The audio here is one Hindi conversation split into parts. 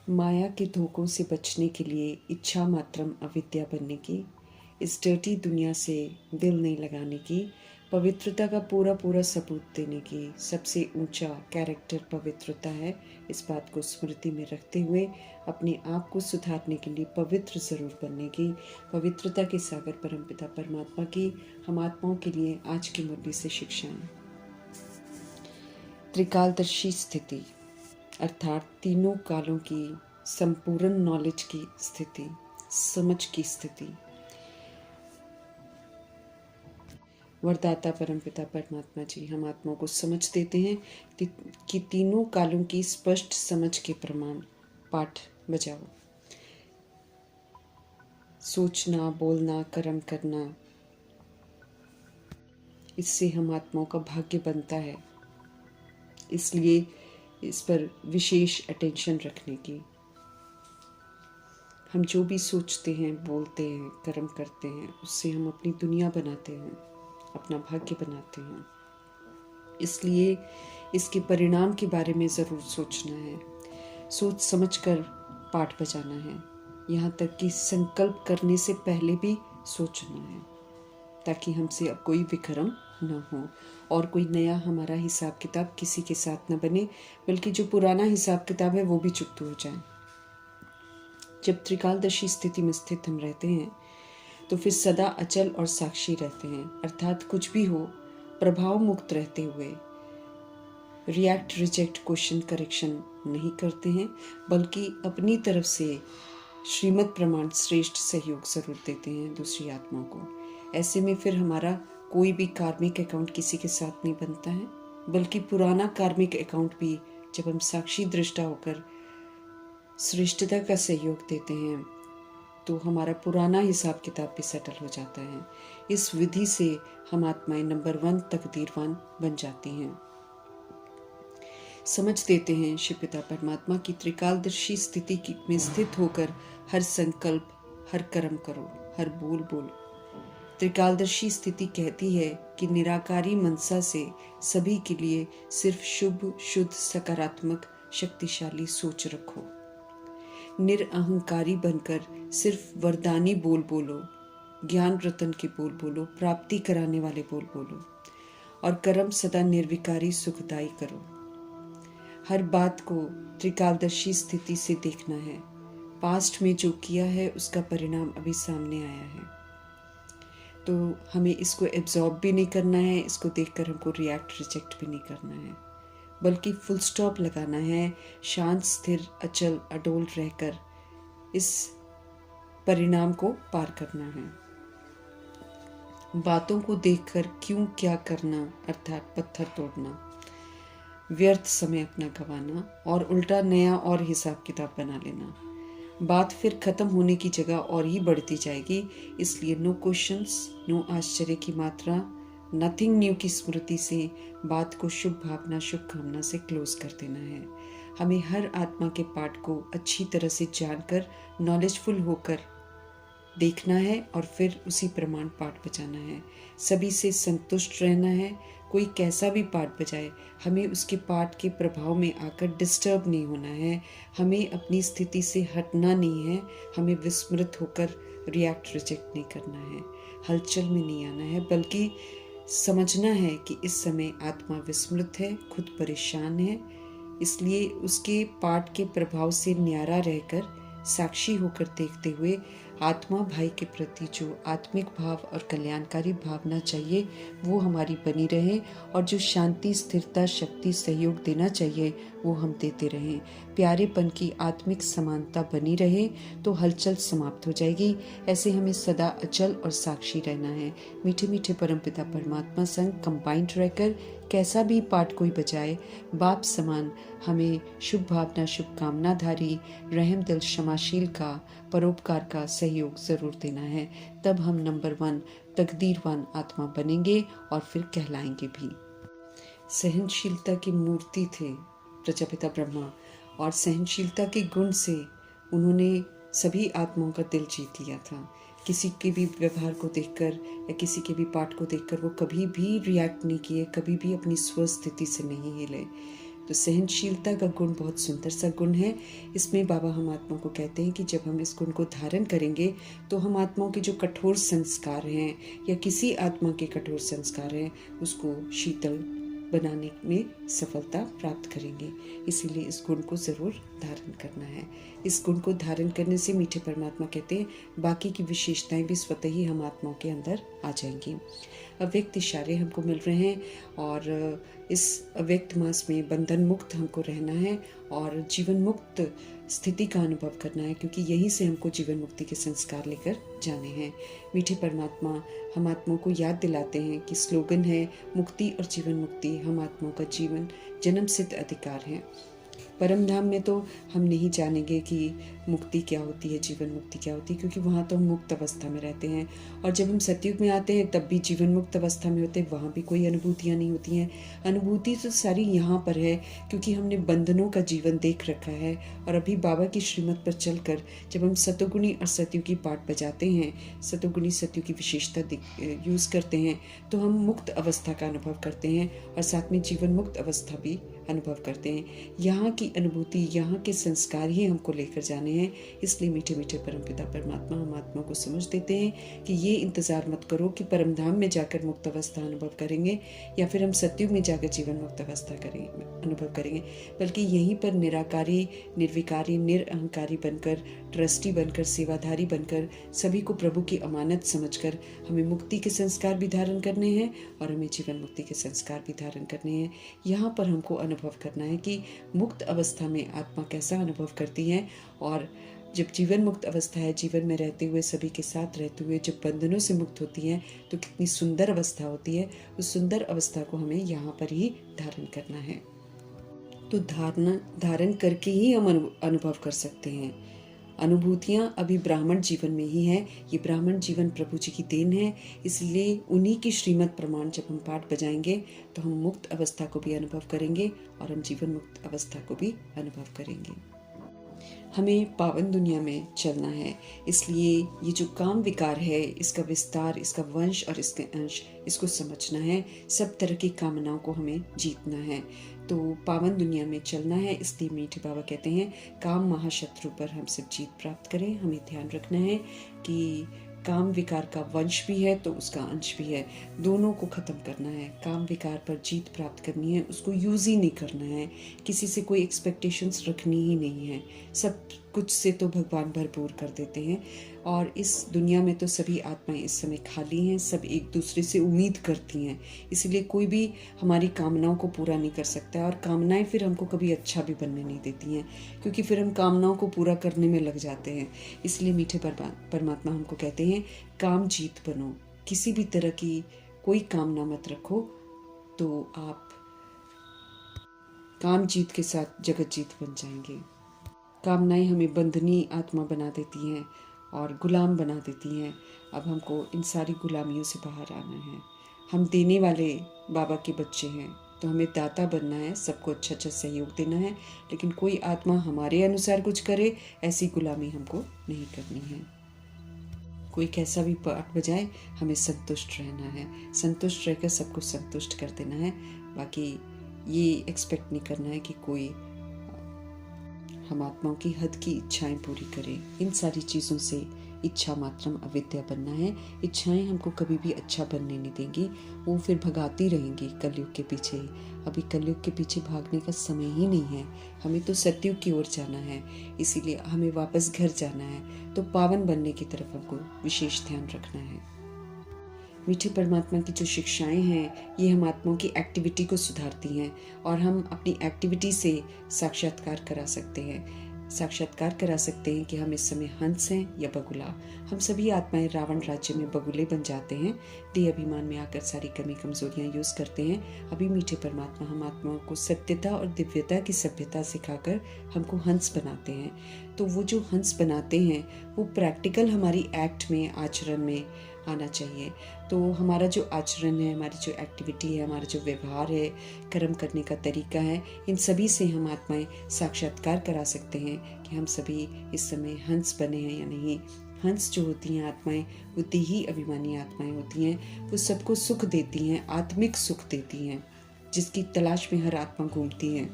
माया के धोखों से बचने के लिए इच्छा मात्रम अविद्या बनने की, इस डर्टी दुनिया से दिल नहीं लगाने की, पवित्रता का पूरा पूरा सबूत देने की सबसे ऊंचा कैरेक्टर पवित्रता है। इस बात को स्मृति में रखते हुए अपने आप को सुधारने के लिए पवित्र ज़रूर बनने की, पवित्रता के सागर परमपिता परमात्मा की हम आत्माओं के लिए आज की मुरली से शिक्षाएं। त्रिकालदर्शी स्थिति अर्थात तीनों कालों की संपूर्ण नॉलेज की स्थिति, समझ की स्थिति। वरदाता परमपिता परमात्मा जी हम आत्माओं को समझ देते हैं कि तीनों कालों की स्पष्ट समझ के प्रमाण पाठ बजाओ। सोचना, बोलना, कर्म करना, इससे हम आत्माओं का भाग्य बनता है। इसलिए इस पर विशेष अटेंशन रखने की। हम जो भी सोचते हैं, बोलते हैं, कर्म करते हैं, उससे हम अपनी दुनिया बनाते हैं, अपना भाग्य बनाते हैं। इसलिए इसके परिणाम के बारे में ज़रूर सोचना है, सोच समझकर पाठ बजाना है। यहाँ तक कि संकल्प करने से पहले भी सोचना है, ताकि हमसे अब कोई विक्रम न हो और कोई नया हमारा हिसाब किताब किसी के साथ न बने, बल्कि जो पुराना हिसाब किताब है वो भी चुकता हो जाए। जब त्रिकालदर्शी स्थिति में स्थित हम रहते हैं तो फिर सदा अचल और साक्षी रहते हैं, अर्थात कुछ भी हो प्रभाव मुक्त रहते हुए रिएक्ट, रिजेक्ट, क्वेश्चन, करेक्शन नहीं करते हैं, बल्कि अपनी तरफ से श्रीमद् प्रमाण श्रेष्ठ सहयोग जरूर देते हैं दूसरी आत्माओं को। ऐसे में फिर हमारा कोई भी कार्मिक अकाउंट किसी के साथ नहीं बनता है, बल्कि पुराना कार्मिक अकाउंट भी जब हम साक्षी दृष्टा होकर श्रेष्ठता का सहयोग देते हैं तो हमारा पुराना हिसाब किताब भी सेटल हो जाता है। इस विधि से हम आत्माएं नंबर 1 तकदीरवान बन जाती हैं। समझ देते हैं शिव पिता परमात्मा की त्रिकालदर्शी स्थिति में स्थित होकर हर संकल्प, हर कर्म करो, हर बोल बोलो। त्रिकालदर्शी स्थिति कहती है कि निराकारी मनसा से सभी के लिए सिर्फ शुभ, शुद्ध, सकारात्मक, शक्तिशाली सोच रखो। निरअहंकारी बनकर सिर्फ वरदानी बोल बोलो, ज्ञान रतन के बोल बोलो, प्राप्ति कराने वाले बोल बोलो, और कर्म सदा निर्विकारी सुखदायी करो। हर बात को त्रिकालदर्शी स्थिति से देखना है। पास्ट में जो किया है उसका परिणाम अभी सामने आया है, तो हमें इसको एब्जॉर्ब भी नहीं करना है, इसको देखकर हमको रिएक्ट, रिजेक्ट भी नहीं करना है, बल्कि फुल स्टॉप लगाना है। शांत, स्थिर, अचल, अडोल रहकर इस परिणाम को पार करना है। बातों को देखकर क्यों क्या करना, अर्थात पत्थर तोड़ना, व्यर्थ समय अपना गंवाना और उल्टा नया और हिसाब किताब बना लेना। बात फिर खत्म होने की जगह और ही बढ़ती जाएगी। इसलिए नो क्वेश्चंस, नो आश्चर्य की मात्रा, नथिंग न्यू की स्मृति से बात को शुभ भावना, शुभ कामना से क्लोज कर देना है। हमें हर आत्मा के पाठ को अच्छी तरह से जानकर नॉलेजफुल होकर देखना है और फिर उसी प्रमाण पाठ बजाना है। सभी से संतुष्ट रहना है। कोई कैसा भी पाठ बजाए, हमें उसके पाठ के प्रभाव में आकर डिस्टर्ब नहीं होना है। हमें अपनी स्थिति से हटना नहीं है। हमें विस्मृत होकर रिएक्ट, रिजेक्ट नहीं करना है, हलचल में नहीं आना है, बल्कि समझना है कि इस समय आत्मा विस्मृत है, खुद परेशान है। इसलिए उसके पाठ के प्रभाव से न्यारा रहकर साक्षी होकर देखते हुए आत्मा भाई के प्रति जो आत्मिक भाव और कल्याणकारी भावना चाहिए वो हमारी बनी रहे, और जो शांति, स्थिरता, शक्ति, सहयोग देना चाहिए वो हम देते रहें। प्यारेपन की आत्मिक समानता बनी रहे तो हलचल समाप्त हो जाएगी। ऐसे हमें सदा अचल और साक्षी रहना है। मीठे मीठे परमपिता परमात्मा संग कंबाइंड रहकर कैसा भी पाठ कोई बजाए, बाप समान हमें शुभ भावना, शुभकामनाधारी, रहम दिल, क्षमाशील का, परोपकार का सहयोग जरूर देना है। तब हम नंबर 1 तकदीरवान आत्मा बनेंगे और फिर कहलाएंगे भी। सहनशीलता की मूर्ति थे प्रजापिता ब्रह्मा, और सहनशीलता के गुण से उन्होंने सभी आत्माओं का दिल जीत लिया था। किसी के भी व्यवहार को देखकर या किसी के भी पाठ को देखकर वो कभी भी रिएक्ट नहीं किए, कभी भी अपनी स्वस्थिति से नहीं हिले। तो सहनशीलता का गुण बहुत सुंदर सा गुण है। इसमें बाबा हम आत्मा को कहते हैं कि जब हम इस गुण को धारण करेंगे तो हम आत्माओं के जो कठोर संस्कार हैं या किसी आत्मा के कठोर संस्कार हैं उसको शीतल बनाने में सफलता प्राप्त करेंगे। इसीलिए इस गुण को ज़रूर धारण करना है। इस गुण को धारण करने से मीठे परमात्मा कहते हैं बाकी की विशेषताएं भी स्वतः ही हम आत्माओं के अंदर आ जाएंगी। अव्यक्त इशारे हमको मिल रहे हैं और इस अव्यक्त मास में बंधन मुक्त हमको रहना है और जीवन मुक्त स्थिति का अनुभव करना है, क्योंकि यहीं से हमको जीवन मुक्ति के संस्कार लेकर जाने हैं। मीठे परमात्मा हम आत्माओं को याद दिलाते हैं कि स्लोगन है मुक्ति और जीवन मुक्ति हम आत्माओं का जीवन जन्म सिद्ध अधिकार है। परम धाम में तो हम नहीं जानेंगे कि मुक्ति क्या होती है, जीवन मुक्ति क्या होती है, क्योंकि वहाँ तो हम मुक्त अवस्था में रहते हैं। और जब हम सतयुग में आते हैं तब भी जीवन मुक्त अवस्था में होते हैं, वहाँ भी कोई अनुभूतियाँ नहीं होती हैं। अनुभूति तो सारी यहाँ पर है, क्योंकि हमने बंधनों का जीवन देख रखा है। और अभी बाबा की श्रीमत पर चलकर जब हम सतोगुणी और सतयुगी पाठ बजाते हैं, सतोगुणी सतयुगी विशेषता यूज़ करते हैं, तो हम मुक्त अवस्था का अनुभव करते हैं और साथ में जीवन मुक्त अवस्था भी अनुभव करते हैं। यहाँ की अनुभूति, यहाँ के संस्कार ही हमको लेकर जाने हैं। इसलिए मीठे मीठे परमपिता परमात्मा हम आत्मा को समझ देते हैं कि ये इंतज़ार मत करो कि परमधाम में जाकर मुक्त अवस्था अनुभव करेंगे या फिर हम सतयुग में जाकर जीवन मुक्त अवस्था अनुभव करेंगे, बल्कि यहीं पर निराकारी, निर्विकारी, निरअहंकारी बनकर, ट्रस्टी बनकर, सेवाधारी बनकर, सभी को प्रभु की अमानत समझकर हमें मुक्ति के संस्कार भी धारण करने हैं और हमें जीवन मुक्ति के संस्कार भी धारण करने हैं। यहाँ पर हमको अनुभव करना है कि मुक्त अवस्था में आत्मा कैसा अनुभव करती है, और जब जीवन मुक्त अवस्था है, जीवन में रहते हुए, सभी के साथ रहते हुए जब बंधनों से मुक्त होती है तो कितनी सुंदर अवस्था होती है। उस सुंदर अवस्था को हमें यहाँ पर ही धारण करना है। तो धारण करके ही हम अनुभव कर सकते हैं। अनुभूतियाँ अभी ब्राह्मण जीवन में ही है। ये ब्राह्मण जीवन प्रभु जी की देन है, इसलिए उन्हीं की श्रीमत प्रमाण जब हम पाठ बजाएंगे तो हम मुक्त अवस्था को भी अनुभव करेंगे और हम जीवन मुक्त अवस्था को भी अनुभव करेंगे। हमें पावन दुनिया में चलना है, इसलिए ये जो काम विकार है, इसका विस्तार, इसका वंश और इसके अंश, इसको समझना है। सब तरह की कामनाओं को हमें जीतना है। तो पावन दुनिया में चलना है, इसलिए मीठे बाबा कहते हैं काम महाशत्रु पर हम सब जीत प्राप्त करें। हमें ध्यान रखना है कि काम विकार का वंश भी है तो उसका अंश भी है, दोनों को ख़त्म करना है। काम विकार पर जीत प्राप्त करनी है, उसको यूज़ ही नहीं करना है, किसी से कोई एक्सपेक्टेशंस रखनी ही नहीं है। सब कुछ से तो भगवान भरपूर कर देते हैं और इस दुनिया में तो सभी आत्माएं इस समय खाली हैं, सब एक दूसरे से उम्मीद करती हैं। इसलिए कोई भी हमारी कामनाओं को पूरा नहीं कर सकता है और कामनाएं फिर हमको कभी अच्छा भी बनने नहीं देती हैं, क्योंकि फिर हम कामनाओं को पूरा करने में लग जाते हैं। इसलिए मीठे परमात्मा हमको कहते हैं काम जीत बनो, किसी भी तरह की कोई कामना मत रखो, तो आप काम जीत के साथ जगत जीत बन जाएंगे। कामनाएं हमें बंधनी आत्मा बना देती हैं और गुलाम बना देती हैं। अब हमको इन सारी गुलामियों से बाहर आना है। हम देने वाले बाबा के बच्चे हैं, तो हमें दाता बनना है, सबको अच्छा अच्छा सहयोग देना है, लेकिन कोई आत्मा हमारे अनुसार कुछ करे ऐसी गुलामी हमको नहीं करनी है। कोई कैसा भी पाठ बजाए, हमें संतुष्ट रहना है, संतुष्ट रहकर सबको संतुष्ट कर देना है। बाकी ये एक्सपेक्ट नहीं करना है कि कोई हम आत्माओं की हद की इच्छाएं पूरी करें। इन सारी चीज़ों से इच्छा मात्रम अविद्या बनना है। इच्छाएं हमको कभी भी अच्छा बनने नहीं देंगी, वो फिर भगाती रहेंगी कलयुग के पीछे। अभी कलयुग के पीछे भागने का समय ही नहीं है, हमें तो सतयुग की ओर जाना है, इसीलिए हमें वापस घर जाना है। तो पावन बनने की तरफ हमको विशेष ध्यान रखना है। मीठे परमात्मा की जो शिक्षाएं हैं ये हम आत्माओं की एक्टिविटी को सुधारती हैं और हम अपनी एक्टिविटी से साक्षात्कार करा सकते हैं कि हम इस समय हंस हैं या बगुला। हम सभी आत्माएं रावण राज्य में बगुले बन जाते हैं, देह अभिमान में आकर सारी कमी कमजोरियां यूज करते हैं। अभी मीठे परमात्मा हम आत्माओं को सत्यता और दिव्यता की सभ्यता सिखाकर हमको हंस बनाते हैं। तो वो जो हंस बनाते हैं वो प्रैक्टिकल हमारी एक्ट में, आचरण में आना चाहिए। तो हमारा जो आचरण है, हमारी जो एक्टिविटी है, हमारा जो व्यवहार है, कर्म करने का तरीका है, इन सभी से हम आत्माएं साक्षात्कार करा सकते हैं कि हम सभी इस समय हंस बने हैं या नहीं। हंस जो होती हैं आत्माएं, वो देही अभिमानी आत्माएं होती हैं, वो सबको सुख देती हैं, आत्मिक सुख देती हैं, जिसकी तलाश में हर आत्मा घूमती है।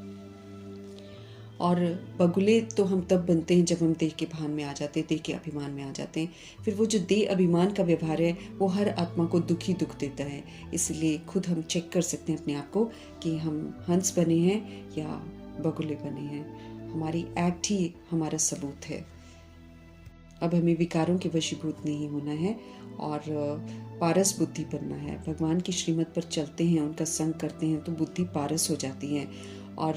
और बगुले तो हम तब बनते हैं जब हम देह के भान में आ जाते हैं, देह के अभिमान में आ जाते हैं। फिर वो जो देह अभिमान का व्यवहार है वो हर आत्मा को दुख देता है। इसलिए खुद हम चेक कर सकते हैं अपने आप को कि हम हंस बने हैं या बगुले बने हैं। हमारी एक्ट ही हमारा सबूत है। अब हमें विकारों के वशीभूत नहीं होना है और पारस बुद्धि बनना है। भगवान की श्रीमत पर चलते हैं, उनका संग करते हैं तो बुद्धि पारस हो जाती है। और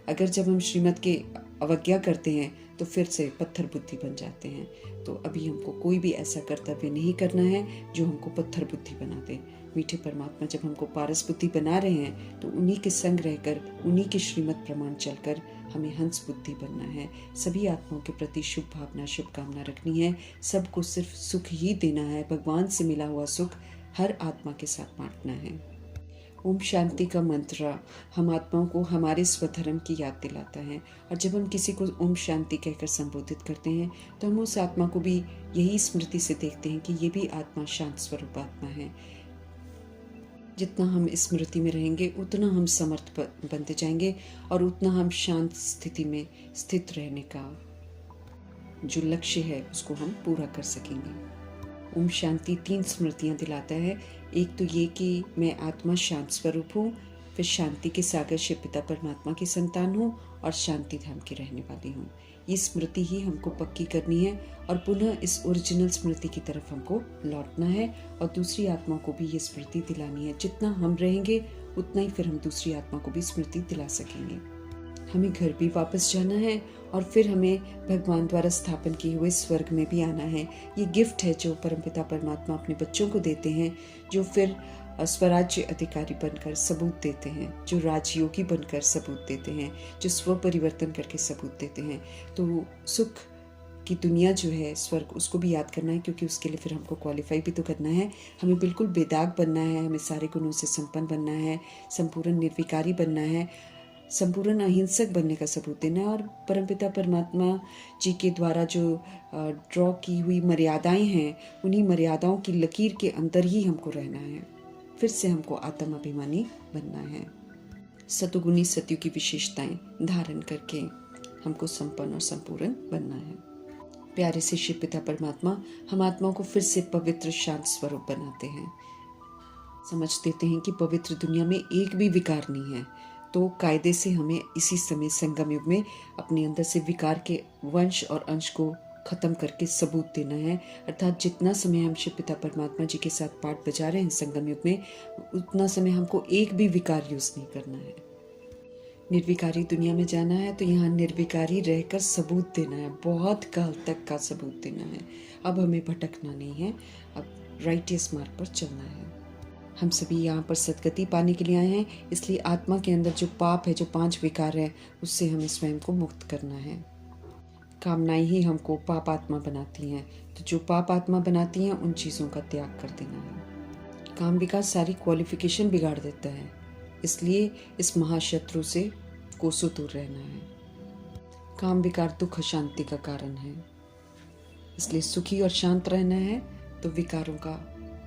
अगर जब हम श्रीमत के अवज्ञा करते हैं तो फिर से पत्थर बुद्धि बन जाते हैं। तो अभी हमको कोई भी ऐसा कर्तव्य नहीं करना है जो हमको पत्थर बुद्धि बना दे। मीठे परमात्मा जब हमको पारस बुद्धि बना रहे हैं तो उन्हीं के संग रहकर, उन्हीं के श्रीमत प्रमाण चलकर हमें हंस बुद्धि बनना है। सभी आत्माओं के प्रति शुभ भावना, शुभकामना रखनी है। सबको सिर्फ सुख ही देना है। भगवान से मिला हुआ सुख हर आत्मा के साथ बांटना है। ओम शांति का मंत्र हम आत्माओं को हमारे स्वधर्म की याद दिलाता है। और जब हम किसी को ओम शांति कहकर संबोधित करते हैं तो हम उस आत्मा को भी यही स्मृति से देखते हैं कि ये भी आत्मा शांत स्वरूप आत्मा है। जितना हम स्मृति में रहेंगे उतना हम समर्थ बनते जाएंगे और उतना हम शांत स्थिति में स्थित रहने का जो लक्ष्य है उसको हम पूरा कर सकेंगे। ओम शांति 3 स्मृतियाँ दिलाता है। एक तो ये कि मैं आत्मा शांत स्वरूप हूँ, फिर शांति के सागर शिव पिता परमात्मा की संतान हूँ और शांति धाम की रहने वाली हूँ। ये स्मृति ही हमको पक्की करनी है और पुनः इस ओरिजिनल स्मृति की तरफ हमको लौटना है और दूसरी आत्मा को भी ये स्मृति दिलानी है। जितना हम रहेंगे उतना ही फिर हम दूसरी आत्मा को भी स्मृति दिला सकेंगे। हमें घर भी वापस जाना है और फिर हमें भगवान द्वारा स्थापन किए हुए स्वर्ग में भी आना है। ये गिफ्ट है जो परमपिता परमात्मा अपने बच्चों को देते हैं, जो फिर स्वराज्य अधिकारी बनकर सबूत देते हैं, जो राजयोगी बनकर सबूत देते हैं, जो स्व परिवर्तन करके सबूत देते हैं। तो सुख की दुनिया जो है, स्वर्ग, उसको भी याद करना है क्योंकि उसके लिए फिर हमको क्वालिफाई भी तो करना है। हमें बिल्कुल बेदाग बनना है, हमें सारे गुणों से संपन्न बनना है, संपूर्ण निर्विकारी बनना है, संपूर्ण अहिंसक बनने का सबूत देना है और परमपिता परमात्मा जी के द्वारा जो ड्रॉ की हुई मर्यादाएं हैं उन्हीं मर्यादाओं की लकीर के अंदर ही हमको रहना है। फिर से हमको आत्म अभिमानी बनना है। सतुगुणी सत्यु की विशेषताएं धारण करके हमको संपन्न और संपूर्ण बनना है। प्यारे से शिव पिता परमात्मा हम आत्माओं को फिर से पवित्र शांत स्वरूप बनाते हैं। समझ देते हैं कि पवित्र दुनिया में एक भी विकार नहीं है। तो कायदे से हमें इसी समय संगम युग में अपने अंदर से विकार के वंश और अंश को खत्म करके सबूत देना है। अर्थात जितना समय हम शिव पिता परमात्मा जी के साथ पाठ बजा रहे हैं संगम युग में, उतना समय हमको एक भी विकार यूज नहीं करना है। निर्विकारी दुनिया में जाना है तो यहाँ निर्विकारी रहकर सबूत देना है, बहुत काल तक का सबूत देना है। अब हमें भटकना नहीं है, अब राइटियस मार्ग पर चलना है। हम सभी यहाँ पर सदगति पाने के लिए आए हैं, इसलिए आत्मा के अंदर जो पाप है, जो 5 विकार है, उससे हमें स्वयं को मुक्त करना है। कामनाएं ही हमको पाप आत्मा बनाती हैं, तो जो पाप आत्मा बनाती हैं उन चीज़ों का त्याग कर देना है। काम विकार सारी क्वालिफिकेशन बिगाड़ देता है, इसलिए इस महाशत्रु से कोसों दूर रहना है। काम विकार दुख अशांति का कारण है, इसलिए सुखी और शांत रहना है। तो विकारों का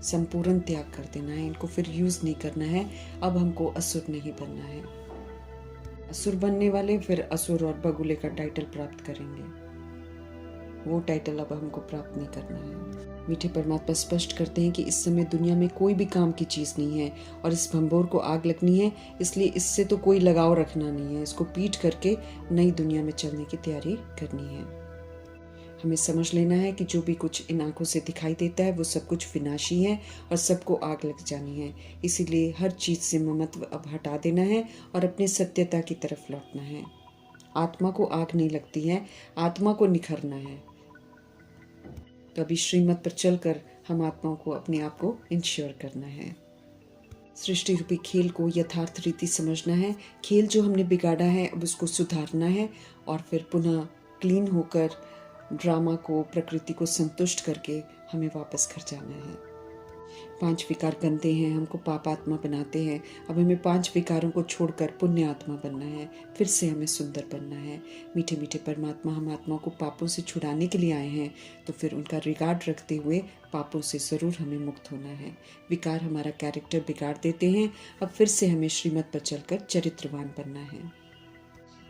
संपूर्ण त्याग कर देना है, इनको फिर यूज नहीं करना है। अब हमको असुर नहीं बनना है। असुर बनने वाले फिर असुर और बगुले का टाइटल प्राप्त करेंगे, वो टाइटल अब हमको प्राप्त नहीं करना है। मीठे परमात्मा स्पष्ट करते हैं कि इस समय दुनिया में कोई भी काम की चीज़ नहीं है और इस भंबोर को आग लगनी है, इसलिए इससे तो कोई लगाव रखना नहीं है। इसको पीट करके नई दुनिया में चलने की तैयारी करनी है। हमें समझ लेना है कि जो भी कुछ इन आंखों से दिखाई देता है वो सब कुछ विनाशी है और सबको आग लग जानी है। इसीलिए हर चीज़ से ममत्व अब हटा देना है और अपनी सत्यता की तरफ लौटना है। आत्मा को आग नहीं लगती है, आत्मा को निखरना है। तो अभी श्रीमत पर चलकर हम आत्माओं को अपने आप को इंश्योर करना है। सृष्टि रूपी खेल को यथार्थ रीति समझना है। खेल जो हमने बिगाड़ा है अब उसको सुधारना है और फिर पुनः क्लीन होकर ड्रामा को, प्रकृति को संतुष्ट करके हमें वापस घर जाना है। 5 विकार गंदे हैं, हमको पाप आत्मा बनाते हैं। अब हमें 5 विकारों को छोड़कर पुण्य आत्मा बनना है, फिर से हमें सुंदर बनना है। मीठे मीठे परमात्मा हम आत्मा को पापों से छुड़ाने के लिए आए हैं, तो फिर उनका रिगार्ड रखते हुए पापों से ज़रूर हमें मुक्त होना है। विकार हमारा कैरेक्टर बिगाड़ देते हैं। अब फिर से हमें श्रीमत पर चलकर चरित्रवान बनना है।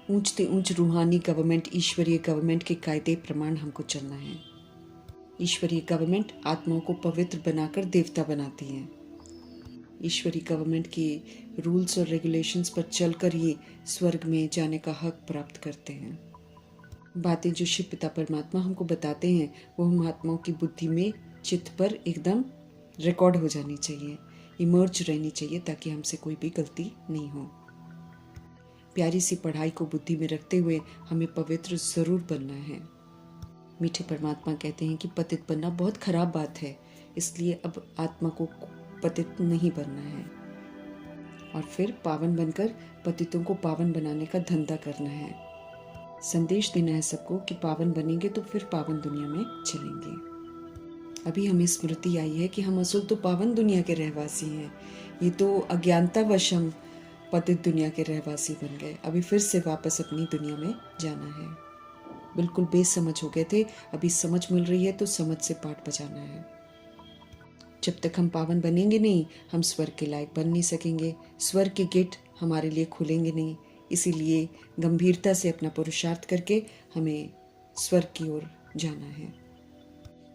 ऊंचते ऊंच रूहानी गवर्नमेंट, ईश्वरीय गवर्नमेंट के कायदे प्रमाण हमको चलना है। ईश्वरीय गवर्नमेंट आत्माओं को पवित्र बनाकर देवता बनाती है। ईश्वरीय गवर्नमेंट के रूल्स और रेगुलेशंस पर चलकर ये स्वर्ग में जाने का हक प्राप्त करते हैं। बातें जो शिव पिता परमात्मा हमको बताते हैं वो हम आत्माओं की बुद्धि में, चित्त पर एकदम रिकॉर्ड हो जानी चाहिए, इमर्ज रहनी चाहिए, ताकि हमसे कोई भी गलती नहीं हो। प्यारी सी पढ़ाई को बुद्धि में रखते हुए हमें पवित्र ज़रूर बनना है। मीठे परमात्मा कहते हैं कि पतित बनना बहुत खराब बात है, इसलिए अब आत्मा को पतित नहीं बनना है और फिर पावन बनकर पतितों को पावन बनाने का धंधा करना है। संदेश देना है सबको कि पावन बनेंगे तो फिर पावन दुनिया में चलेंगे। अभी हमें स्मृति आई है कि हम असल तो पावन दुनिया के रहवासी हैं। ये तो अज्ञानतावश हम पतित दुनिया के रहवासी बन गए। अभी फिर से वापस अपनी दुनिया में जाना है। बिल्कुल बेसमझ हो गए थे, अभी समझ मिल रही है तो समझ से पाठ बजाना है। जब तक हम पावन बनेंगे नहीं, हम स्वर्ग के लायक बन नहीं सकेंगे। स्वर्ग के गेट हमारे लिए खुलेंगे नहीं। इसीलिए गंभीरता से अपना पुरुषार्थ करके हमें स्वर्ग की ओर जाना है।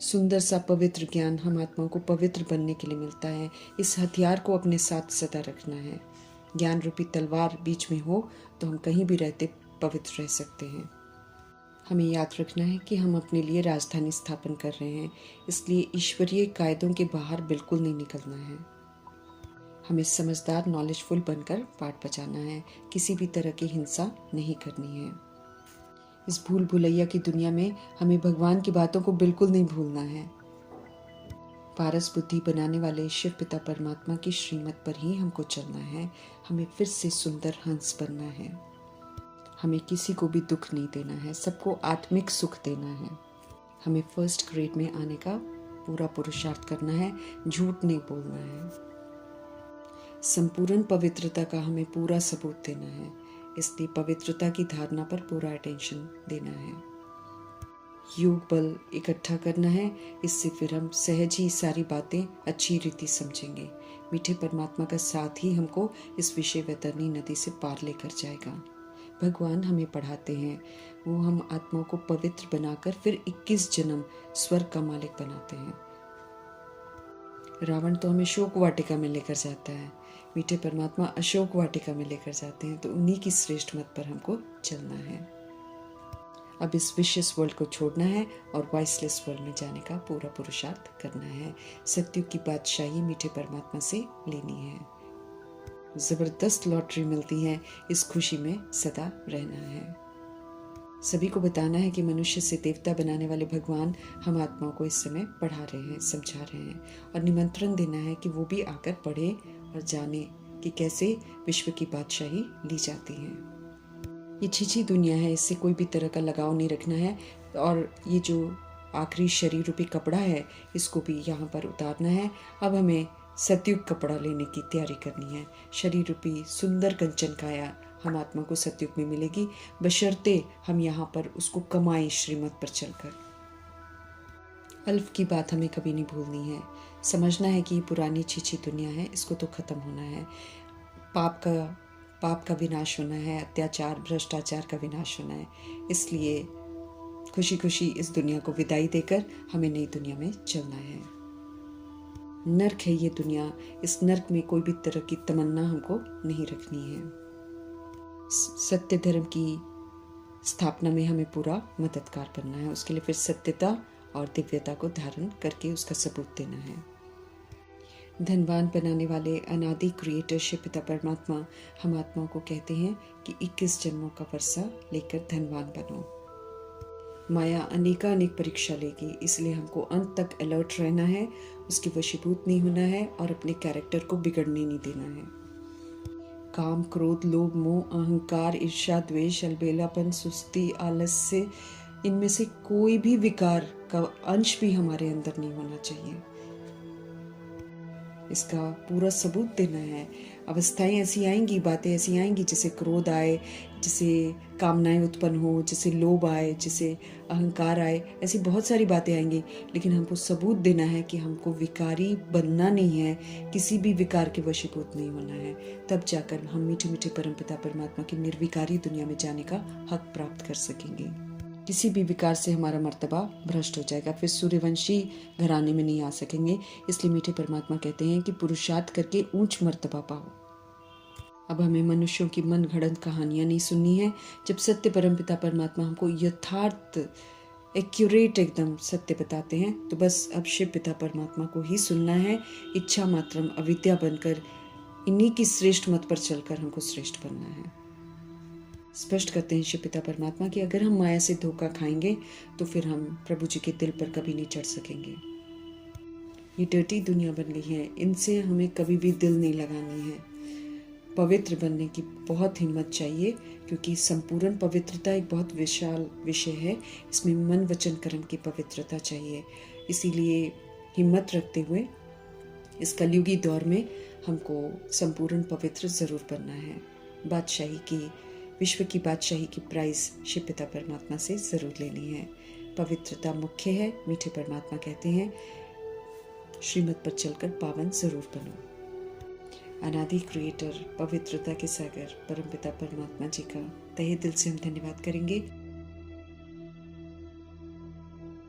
सुंदर सा पवित्र ज्ञान हम आत्माओं को पवित्र बनने के लिए मिलता है। इस हथियार को अपने साथ सदा रखना है। ज्ञान रूपी तलवार बीच में हो तो हम कहीं भी रहते पवित्र रह सकते हैं। हमें याद रखना है कि हम अपने लिए राजधानी स्थापन कर रहे हैं, इसलिए ईश्वरीय कायदों के बाहर बिल्कुल नहीं निकलना है। हमें समझदार, नॉलेजफुल बनकर पाठ बजाना है। किसी भी तरह की हिंसा नहीं करनी है। इस भूल भुलैया की दुनिया में हमें भगवान की बातों को बिल्कुल नहीं भूलना है। पारस बुद्धि बनाने वाले शिव पिता परमात्मा की श्रीमत पर ही हमको चलना है। हमें फिर से सुंदर हंस बनना है। हमें किसी को भी दुख नहीं देना है, सबको आत्मिक सुख देना है। हमें फर्स्ट ग्रेड में आने का पूरा पुरुषार्थ करना है, झूठ नहीं बोलना है। संपूर्ण पवित्रता का हमें पूरा सबूत देना है, इसलिए पवित्रता की धारणा पर पूरा अटेंशन देना है। योग बल इकट्ठा करना है, इससे फिर हम सहज ही सारी बातें अच्छी रीति समझेंगे। मीठे परमात्मा का साथ ही हमको इस विषय वैतरणी नदी से पार लेकर जाएगा। भगवान हमें पढ़ाते हैं, वो हम आत्माओं को पवित्र बनाकर फिर 21 जन्म स्वर्ग का मालिक बनाते हैं। रावण तो हमें शोक वाटिका में लेकर जाता है, मीठे परमात्मा अशोक वाटिका में लेकर जाते हैं, तो उन्हीं की श्रेष्ठ मत पर हमको चलना है। अब इस विशियस वर्ल्ड को छोड़ना है और वॉइसलेस वर्ल्ड में जाने का पूरा पुरुषार्थ करना है। सत्युग की बादशाही मीठे परमात्मा से लेनी है। जबरदस्त लॉटरी मिलती है, इस खुशी में सदा रहना है। सभी को बताना है कि मनुष्य से देवता बनाने वाले भगवान हम आत्माओं को इस समय पढ़ा रहे हैं, समझा रहे हैं, और निमंत्रण देना है कि वो भी आकर पढ़े और जाने कि कैसे विश्व की बादशाही ली जाती है। ये छिछी दुनिया है, इससे कोई भी तरह का लगाव नहीं रखना है, और ये जो आखिरी शरीर रूपी कपड़ा है इसको भी यहाँ पर उतारना है। अब हमें सतयुग कपड़ा लेने की तैयारी करनी है। शरीर रूपी सुंदर कंचन काया हम आत्मा को सतयुग में मिलेगी, बशर्ते हम यहाँ पर उसको कमाएं श्रीमत पर चलकर। अल्फ की बात हमें कभी नहीं भूलनी है। समझना है कि ये पुरानी छिछी दुनिया है, इसको तो खत्म होना है। पाप का विनाश होना है, अत्याचार भ्रष्टाचार का विनाश होना है। इसलिए खुशी खुशी इस दुनिया को विदाई देकर हमें नई दुनिया में चलना है। नर्क है ये दुनिया, इस नर्क में कोई भी तरह की तमन्ना हमको नहीं रखनी है। सत्य धर्म की स्थापना में हमें पूरा मददगार बनना है। उसके लिए फिर सत्यता और दिव्यता को धारण करके उसका सबूत देना है। धनवान बनाने वाले अनादि क्रिएटर शिव पिता परमात्मा हम आत्माओं को कहते हैं कि 21 जन्मों का वर्षा लेकर धनवान बनो। माया अनेक परीक्षा लेगी, इसलिए हमको अंत तक अलर्ट रहना है, उसके वशीभूत नहीं होना है और अपने कैरेक्टर को बिगड़ने नहीं देना है। काम, क्रोध, लोभ, मोह, अहंकार, ईर्ष्या, द्वेष, अलबेलापन, सुस्ती, आलस्य, इनमें से कोई भी विकार का अंश भी हमारे अंदर नहीं होना चाहिए। इसका पूरा सबूत देना है। अवस्थाएं ऐसी आएंगी, बातें ऐसी आएंगी, जैसे क्रोध आए, जिसे कामनाएं उत्पन्न हो, जिसे लोभ आए, जिसे अहंकार आए, ऐसी बहुत सारी बातें आएंगी। लेकिन हमको सबूत देना है कि हमको विकारी बनना नहीं है, किसी भी विकार के वशीभूत नहीं होना है। तब जाकर हम मीठे मीठे परमपिता परमात्मा की निर्विकारी दुनिया में जाने का हक प्राप्त कर सकेंगे। किसी भी विकार से हमारा मर्तबा भ्रष्ट हो जाएगा, फिर सूर्यवंशी घराने में नहीं आ सकेंगे। इसलिए मीठे परमात्मा कहते हैं कि पुरुषार्थ करके ऊंच मर्तबा पाओ। अब हमें मनुष्यों की मन घड़ंत कहानियां नहीं सुननी है। जब सत्य परमपिता परमात्मा हमको यथार्थ एक्यूरेट एकदम सत्य बताते हैं, तो बस अब शिव पिता परमात्मा को ही सुनना है। इच्छा मात्रम अविद्या बनकर इन्हीं की श्रेष्ठ मत पर चलकर हमको श्रेष्ठ बनना है। स्पष्ट करते हैं शिव पिता परमात्मा कि अगर हम माया से धोखा खाएंगे तो फिर हम प्रभु जी के दिल पर कभी नहीं चढ़ सकेंगे। ये डर्टी दुनिया बन गई है, इनसे हमें कभी भी दिल नहीं लगानी है। पवित्र बनने की बहुत हिम्मत चाहिए, क्योंकि संपूर्ण पवित्रता एक बहुत विशाल विषय है। इसमें मन वचन कर्म की पवित्रता चाहिए। इसीलिए हिम्मत रखते हुए इस कलयुगी दौर में हमको संपूर्ण पवित्र ज़रूर बनना है। बादशाही की, विश्व की बादशाही की प्राइज शिव पिता परमात्मा से ज़रूर लेनी है। पवित्रता मुख्य है। मीठे परमात्मा कहते हैं श्रीमत पर चलकर पावन ज़रूर बनो। अनादि क्रिएटर, पवित्रता के सागर परमपिता परमात्मा जी का तहे दिल से हम धन्यवाद करेंगे।